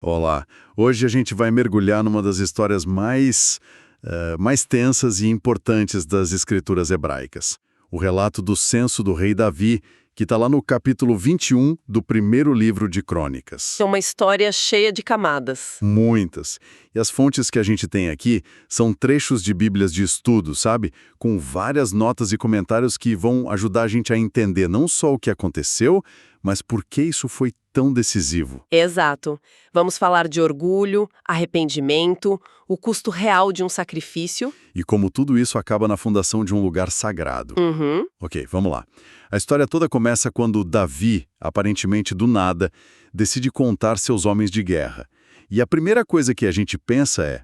Olá, hoje a gente vai mergulhar numa das histórias mais tensas e importantes das escrituras hebraicas. O relato do censo do rei Davi, que está lá no capítulo 21 do primeiro livro de Crônicas. É uma história cheia de camadas. Muitas. E as fontes que a gente tem aqui são trechos de bíblias de estudo, sabe? Com várias notas e comentários que vão ajudar a gente a entender não só o que aconteceu, mas por que isso foi tão decisivo. Exato. Vamos falar de orgulho, arrependimento, o custo real de um sacrifício. E como tudo isso acaba na fundação de um lugar sagrado. Uhum. Ok, vamos lá. A história toda começa quando Davi, aparentemente do nada, decide contar seus homens de guerra. E a primeira coisa que a gente pensa é: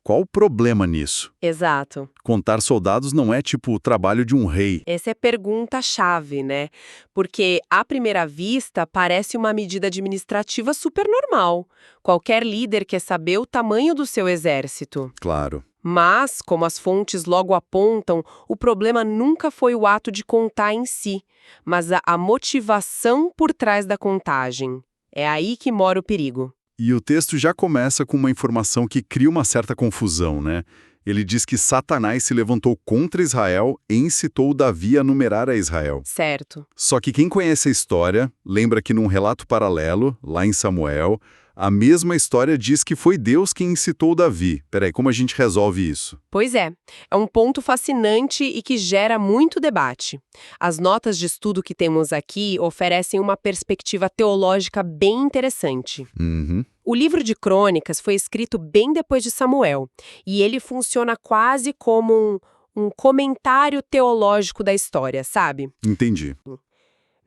qual o problema nisso? Exato. Contar soldados não é tipo o trabalho de um rei. Essa é a pergunta-chave, né? Porque, à primeira vista, parece uma medida administrativa super normal. Qualquer líder quer saber o tamanho do seu exército. Claro. Mas, como as fontes logo apontam, o problema nunca foi o ato de contar em si, mas a motivação por trás da contagem. É aí que mora o perigo. E o texto já começa com uma informação que cria uma certa confusão, né? Ele diz que Satanás se levantou contra Israel e incitou Davi a numerar a Israel. Certo. Só que quem conhece a história lembra que num relato paralelo, lá em Samuel, a mesma história diz que foi Deus quem incitou Davi. Peraí, como a gente resolve isso? Pois é um ponto fascinante e que gera muito debate. As notas de estudo que temos aqui oferecem uma perspectiva teológica bem interessante. Uhum, O livro de Crônicas foi escrito bem depois de Samuel, e ele funciona quase como um comentário teológico da história, sabe? entendi.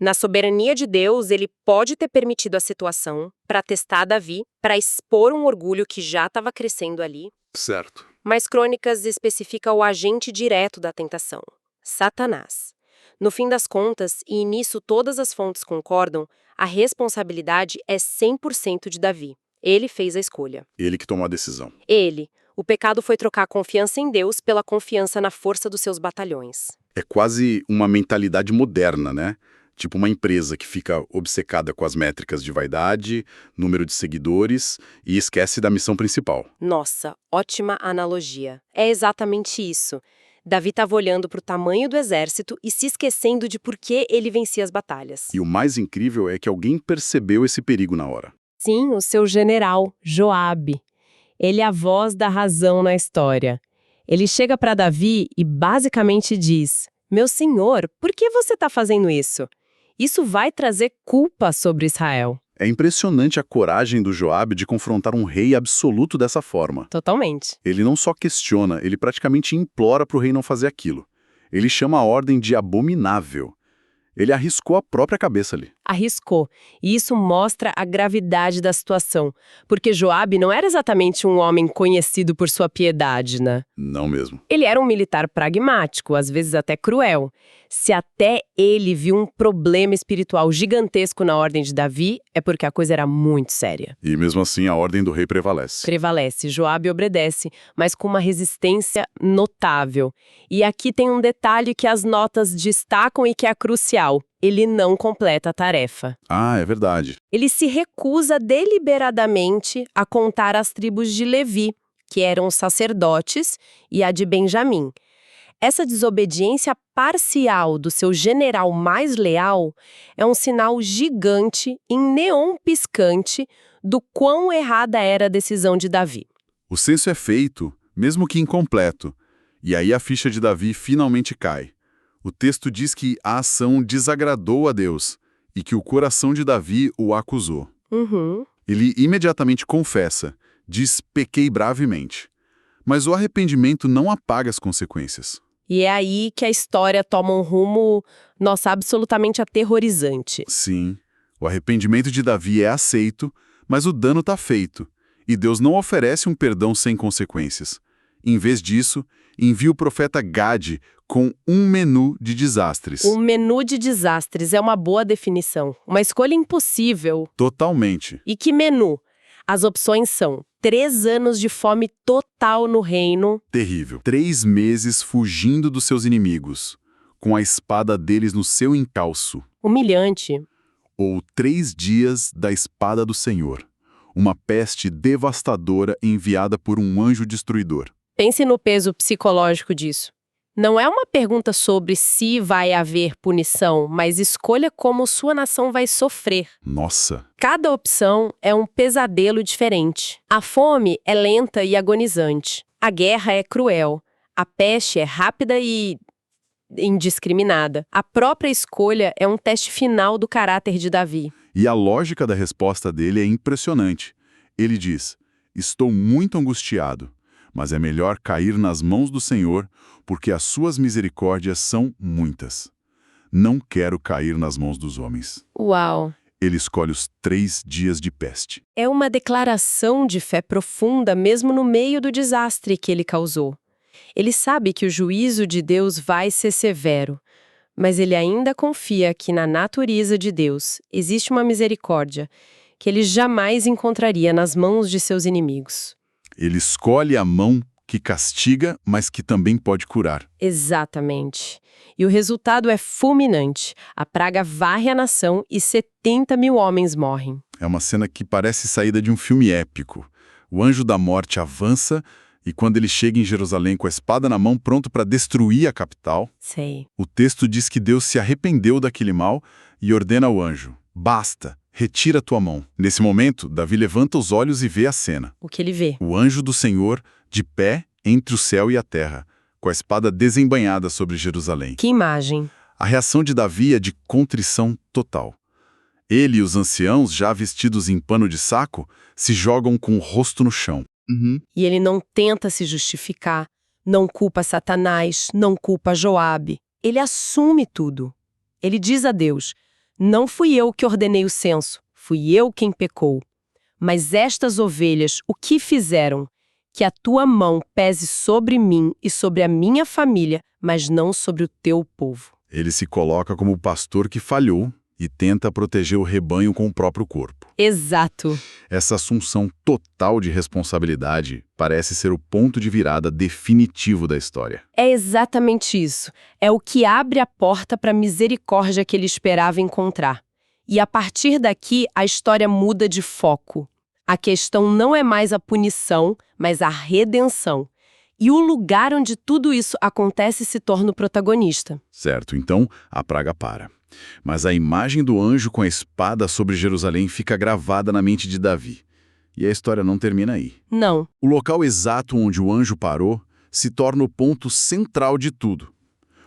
Na soberania de Deus, ele pode ter permitido a situação para testar Davi, para expor um orgulho que já estava crescendo ali, Certo. mas Crônicas especifica o agente direto da tentação, Satanás. No fim das contas, e nisso todas as fontes concordam, a responsabilidade é 100% de Davi. Ele fez a escolha. Ele que tomou a decisão. Ele. O pecado foi trocar a confiança em Deus pela confiança na força dos seus batalhões. É quase uma mentalidade moderna, né? Tipo uma empresa que fica obcecada com as métricas de vaidade, número de seguidores e esquece da missão principal. Nossa, ótima analogia. É exatamente isso. Davi estava olhando para o tamanho do exército e se esquecendo de por que ele vencia as batalhas. E o mais incrível é que alguém percebeu esse perigo na hora. Sim, o seu general, Joabe. Ele é a voz da razão na história. Ele chega para Davi e basicamente diz: Meu senhor, por que você está fazendo isso? Isso vai trazer culpa sobre Israel. É impressionante a coragem do Joabe de confrontar um rei absoluto dessa forma. Totalmente. Ele não só questiona, ele praticamente implora para o rei não fazer aquilo. Ele chama a ordem de abominável. Ele arriscou a própria cabeça ali. Arriscou. E isso mostra a gravidade da situação. Porque Joabe não era exatamente um homem conhecido por sua piedade, né? Não mesmo. Ele era um militar pragmático, às vezes até cruel. Se até ele viu um problema espiritual gigantesco na ordem de Davi, é porque a coisa era muito séria. E mesmo assim a ordem do rei prevalece. Prevalece, Joabe obedece, mas com uma resistência notável. E aqui tem um detalhe que as notas destacam e que é crucial. Ele não completa a tarefa. Ah, é verdade. Ele se recusa deliberadamente a contar as tribos de Levi, que eram os sacerdotes, e a de Benjamim. Essa desobediência parcial do seu general mais leal é um sinal gigante, em neon piscante, do quão errada era a decisão de Davi. O censo é feito, mesmo que incompleto. E aí a ficha de Davi finalmente cai. O texto diz que a ação desagradou a Deus e que o coração de Davi o acusou. Uhum. Ele imediatamente confessa, diz pequei bravemente. Mas o arrependimento não apaga as consequências. E é aí que a história toma um rumo, nossa, absolutamente aterrorizante. Sim, o arrependimento de Davi é aceito, mas o dano está feito. E Deus não oferece um perdão sem consequências. Em vez disso, envia o profeta Gade com um menu de desastres. Um menu de desastres é uma boa definição. Uma escolha impossível. Totalmente. E que menu? As opções são 3 anos de fome total no reino. Terrível. 3 meses fugindo dos seus inimigos, com a espada deles no seu encalço. Humilhante. Ou 3 dias da espada do Senhor. uma peste devastadora enviada por um anjo destruidor. Pense no peso psicológico disso. Não é uma pergunta sobre se vai haver punição, mas escolha como sua nação vai sofrer. Nossa! Cada opção é um pesadelo diferente. A fome é lenta e agonizante. A guerra é cruel. A peste é rápida e indiscriminada. A própria escolha é um teste final do caráter de Davi. E a lógica da resposta dele é impressionante. Ele diz: estou muito angustiado, mas é melhor cair nas mãos do Senhor, porque as suas misericórdias são muitas. Não quero cair nas mãos dos homens. Uau! Ele escolhe os 3 dias de peste. É uma declaração de fé profunda mesmo no meio do desastre que ele causou. Ele sabe que o juízo de Deus vai ser severo, mas ele ainda confia que na natureza de Deus existe uma misericórdia que ele jamais encontraria nas mãos de seus inimigos. Ele escolhe a mão que castiga, mas que também pode curar. Exatamente. E o resultado é fulminante. A praga varre a nação e 70 mil homens morrem. É uma cena que parece saída de um filme épico. O anjo da morte avança e quando ele chega em Jerusalém com a espada na mão, pronto para destruir a capital, Sei. o texto diz que Deus se arrependeu daquele mal e ordena ao anjo: basta, retira tua mão. Nesse momento, Davi levanta os olhos e vê a cena. O que ele vê? O anjo do Senhor, de pé entre o céu e a terra, com a espada desembainhada sobre Jerusalém. Que imagem! A reação de Davi é de contrição total. Ele e os anciãos, já vestidos em pano de saco, se jogam com o rosto no chão. E ele não tenta se justificar, não culpa Satanás, não culpa Joabe. Ele assume tudo. Ele diz a Deus: não fui eu que ordenei o censo, fui eu quem pecou. Mas estas ovelhas, o que fizeram? Que a tua mão pese sobre mim e sobre a minha família, mas não sobre o teu povo. Ele se coloca como o pastor que falhou e tenta proteger o rebanho com o próprio corpo. Exato. Essa assunção total de responsabilidade parece ser o ponto de virada definitivo da história. É exatamente isso. É o que abre a porta para a misericórdia que ele esperava encontrar. E a partir daqui, a história muda de foco. A questão não é mais a punição, mas a redenção. E o lugar onde tudo isso acontece se torna o protagonista. Certo, então a praga para. Mas a imagem do anjo com a espada sobre Jerusalém fica gravada na mente de Davi. E a história não termina aí. Não. O local exato onde o anjo parou se torna o ponto central de tudo.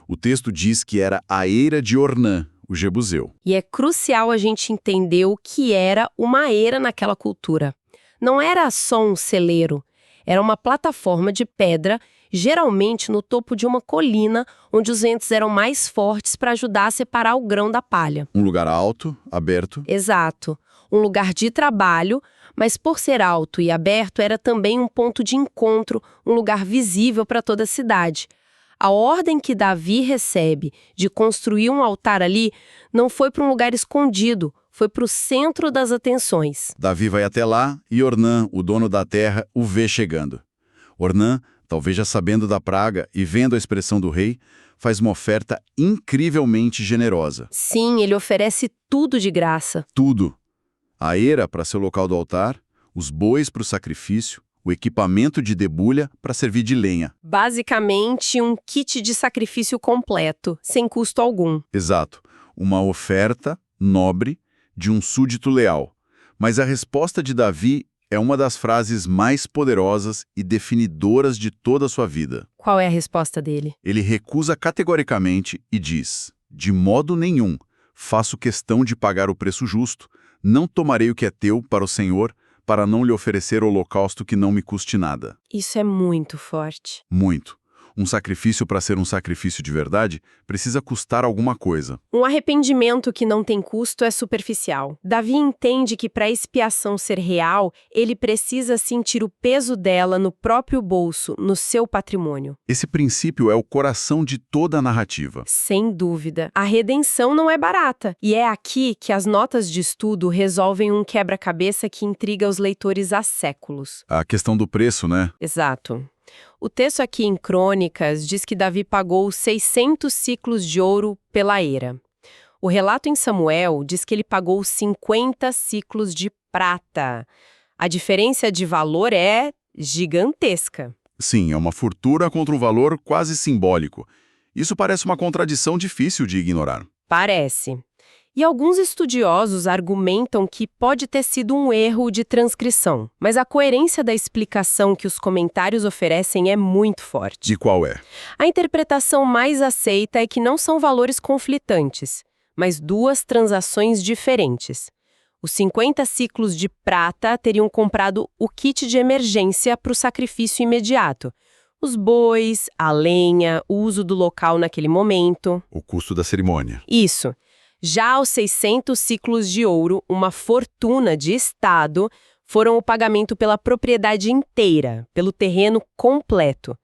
O texto diz que era a eira de Ornã, o jebuseu. E é crucial a gente entender o que era uma eira naquela cultura. Não era só um celeiro. Era uma plataforma de pedra, geralmente no topo de uma colina, onde os ventos eram mais fortes para ajudar a separar o grão da palha. Um lugar alto, aberto. Exato. Um lugar de trabalho, mas por ser alto e aberto, era também um ponto de encontro, um lugar visível para toda a cidade. A ordem que Davi recebe de construir um altar ali não foi para um lugar escondido, foi para o centro das atenções. Davi vai até lá e Ornã, o dono da terra, o vê chegando. Ornã, talvez já sabendo da praga e vendo a expressão do rei, faz uma oferta incrivelmente generosa. Sim, ele oferece tudo de graça. Tudo. A eira para ser o local do altar, os bois para o sacrifício, o equipamento de debulha para servir de lenha. Basicamente, um kit de sacrifício completo, sem custo algum. Exato. Uma oferta nobre de um súdito leal. Mas a resposta de Davi é uma das frases mais poderosas e definidoras de toda a sua vida. Qual é a resposta dele? Ele recusa categoricamente e diz: de modo nenhum, faço questão de pagar o preço justo, não tomarei o que é teu para o Senhor, para não lhe oferecer holocausto que não me custe nada. Isso é muito forte. Muito. Um sacrifício, para ser um sacrifício de verdade, precisa custar alguma coisa. Um arrependimento que não tem custo é superficial. Davi entende que para a expiação ser real, ele precisa sentir o peso dela no próprio bolso, no seu patrimônio. Esse princípio é o coração de toda a narrativa. Sem dúvida. A redenção não é barata. E é aqui que as notas de estudo resolvem um quebra-cabeça que intriga os leitores há séculos. A questão do preço, né? Exato. O texto aqui em Crônicas diz que Davi pagou 600 ciclos de ouro pela eira. O relato em Samuel diz que ele pagou 50 ciclos de prata. A diferença de valor é gigantesca. Sim, é uma fortuna contra um valor quase simbólico. Isso parece uma contradição difícil de ignorar. Parece. E alguns estudiosos argumentam que pode ter sido um erro de transcrição, mas a coerência da explicação que os comentários oferecem é muito forte. De qual é? A interpretação mais aceita é que não são valores conflitantes, mas duas transações diferentes. Os 50 ciclos de prata teriam comprado o kit de emergência para o sacrifício imediato. Os bois, a lenha, o uso do local naquele momento. O custo da cerimônia. Isso. Já os 600 ciclos de ouro, uma fortuna de Estado, foram o pagamento pela propriedade inteira, pelo terreno completo.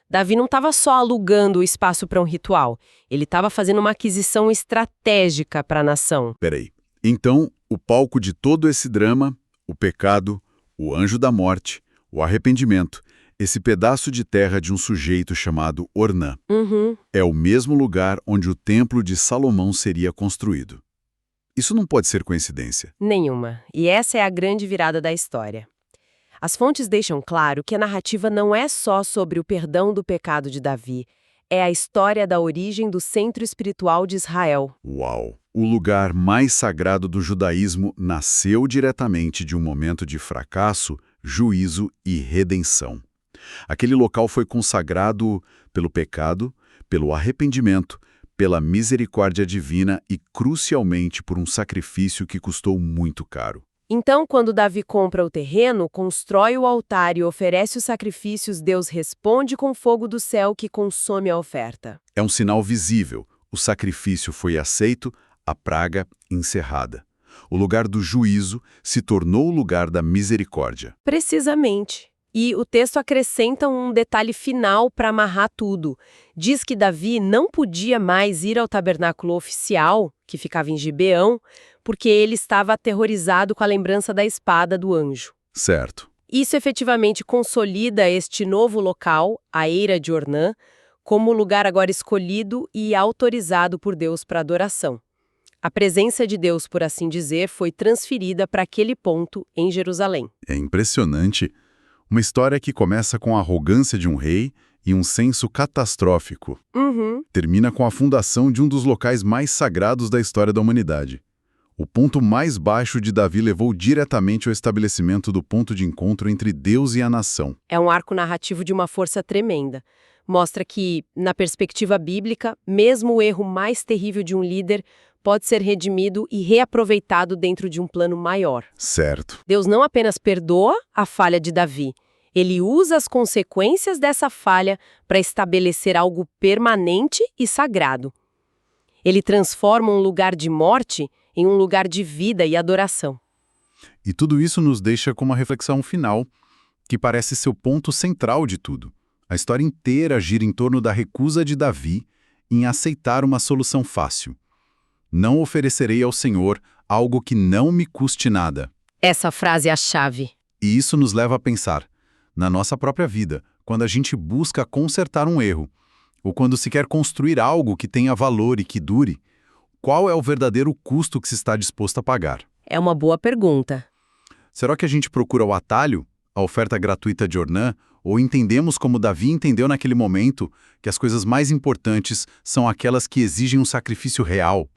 Davi não estava só alugando o espaço para um ritual, ele estava fazendo uma aquisição estratégica para a nação. Peraí. Então, o palco de todo esse drama, o pecado, o anjo da morte, o arrependimento, esse pedaço de terra de um sujeito chamado Ornã, é o mesmo lugar onde o templo de Salomão seria construído. Isso não pode ser coincidência. Nenhuma. E essa é a grande virada da história. As fontes deixam claro que a narrativa não é só sobre o perdão do pecado de Davi, é a história da origem do centro espiritual de Israel. Uau! O lugar mais sagrado do judaísmo nasceu diretamente de um momento de fracasso, juízo e redenção. Aquele local foi consagrado pelo pecado, pelo arrependimento, pela misericórdia divina e, crucialmente, por um sacrifício que custou muito caro. Então, quando Davi compra o terreno, constrói o altar e oferece os sacrifícios, Deus responde com fogo do céu que consome a oferta. É um sinal visível. O sacrifício foi aceito, a praga encerrada. O lugar do juízo se tornou o lugar da misericórdia. Precisamente. E o texto acrescenta um detalhe final para amarrar tudo. Diz que Davi não podia mais ir ao tabernáculo oficial, que ficava em Gibeão, porque ele estava aterrorizado com a lembrança da espada do anjo. Certo. Isso efetivamente consolida este novo local, a Eira de Ornã, como lugar agora escolhido e autorizado por Deus para adoração. A presença de Deus, por assim dizer, foi transferida para aquele ponto em Jerusalém. É impressionante. Uma história que começa com a arrogância de um rei e um senso catastrófico. Termina com a fundação de um dos locais mais sagrados da história da humanidade. O ponto mais baixo de Davi levou diretamente ao estabelecimento do ponto de encontro entre Deus e a nação. É um arco narrativo de uma força tremenda. Mostra que, na perspectiva bíblica, mesmo o erro mais terrível de um líder pode ser redimido e reaproveitado dentro de um plano maior. Certo. Deus não apenas perdoa a falha de Davi, ele usa as consequências dessa falha para estabelecer algo permanente e sagrado. Ele transforma um lugar de morte em um lugar de vida e adoração. E tudo isso nos deixa com uma reflexão final, que parece ser o ponto central de tudo. A história inteira gira em torno da recusa de Davi em aceitar uma solução fácil. Não oferecerei ao Senhor algo que não me custe nada. Essa frase é a chave. E isso nos leva a pensar, na nossa própria vida, quando a gente busca consertar um erro, ou quando se quer construir algo que tenha valor e que dure, qual é o verdadeiro custo que se está disposto a pagar? É uma boa pergunta. Será que a gente procura o atalho, a oferta gratuita de Ornã, ou entendemos como Davi entendeu naquele momento que as coisas mais importantes são aquelas que exigem um sacrifício real?